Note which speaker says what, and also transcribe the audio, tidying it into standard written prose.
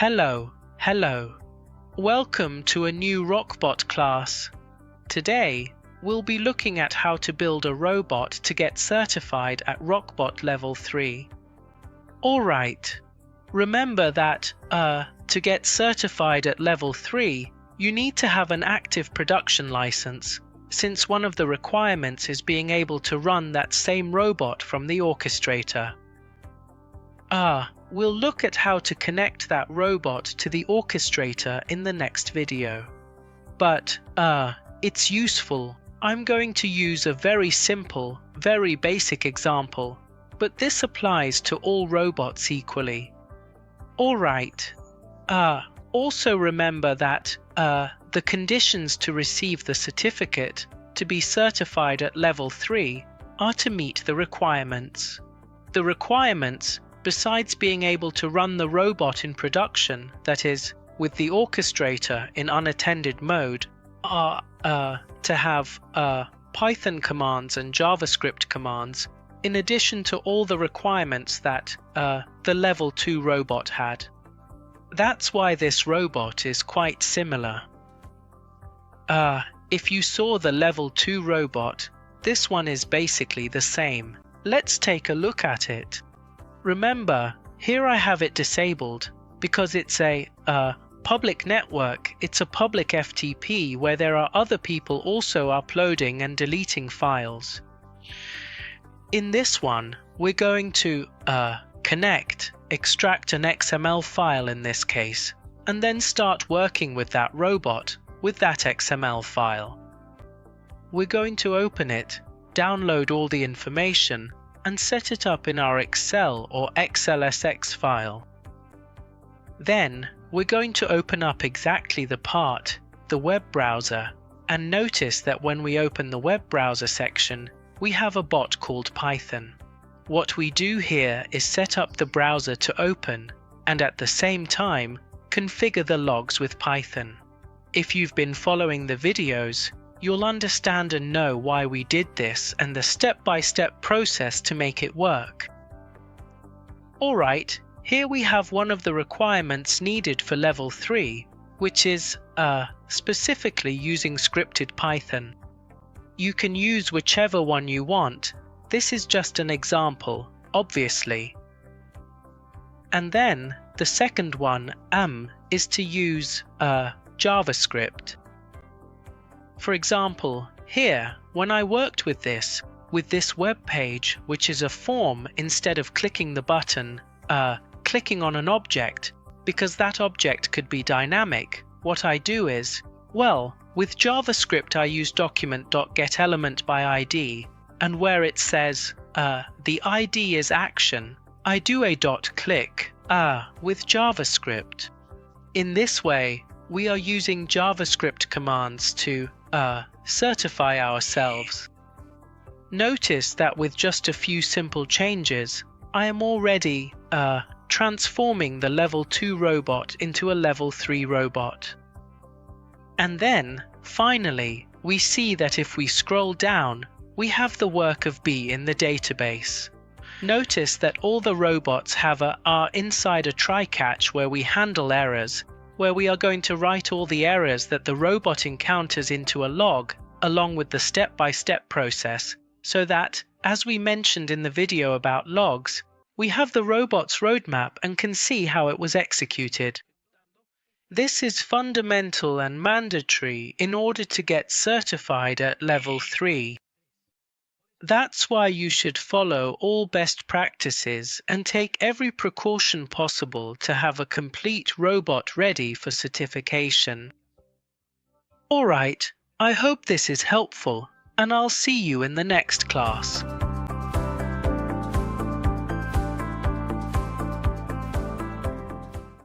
Speaker 1: Hello. Welcome to a new Rockbot class. Today, we'll be looking at how to build a robot to get certified at Rockbot Level 3. Alright, remember that, to get certified at Level 3, you need to have an active production license, since one of the requirements is being able to run that same robot from the orchestrator. We'll look at how to connect that robot to the orchestrator in the next video. But, it's useful. I'm going to use a very simple, very basic example, but this applies to all robots equally. Alright. Also remember that, the conditions to receive the certificate to be certified at Level 3 are to meet the requirements. The requirements, besides being able to run the robot in production, that is, with the orchestrator in unattended mode, are to have Python commands and JavaScript commands, in addition to all the requirements that the Level 2 robot had. That's why this robot is quite similar. If you saw the Level 2 robot, this one is basically the same. Let's take a look at it. Remember, here I have it disabled because it's a public network. It's a public FTP where there are other people also uploading and deleting files. In this one, we're going to extract an XML file in this case, and then start working with that robot with that XML file. We're going to open it, download all the information, and set it up in our Excel or XLSX file. Then we're going to open up exactly the part, the web browser, and notice that when we open the web browser section, we have a bot called Python. What we do here is set up the browser to open and at the same time configure the logs with Python. If you've been following the videos, you'll understand and know why we did this and the step-by-step process to make it work. Alright, here we have one of the requirements needed for Level 3, which is specifically using scripted Python. You can use whichever one you want. This is just an example, obviously. And then the second one, is to use JavaScript. For example, here, when I worked with this web page, which is a form, instead of clicking the button, clicking on an object, because that object could be dynamic, what I do is, with JavaScript I use document.getElementById, and where it says the ID is action, I do a .click with JavaScript. In this way, we are using JavaScript commands to certify ourselves. Notice that with just a few simple changes, I am already transforming the Level 2 robot into a Level 3 robot. And then, finally, we see that if we scroll down, we have the work of B in the database. Notice that all the robots are inside a try-catch where we handle errors, where we are going to write all the errors that the robot encounters into a log, along with the step-by-step process, so that, as we mentioned in the video about logs, we have the robot's roadmap and can see how it was executed. This is fundamental and mandatory in order to get certified at Level 3. That's why you should follow all best practices and take every precaution possible to have a complete robot ready for certification. Alright, I hope this is helpful, and I'll see you in the next class.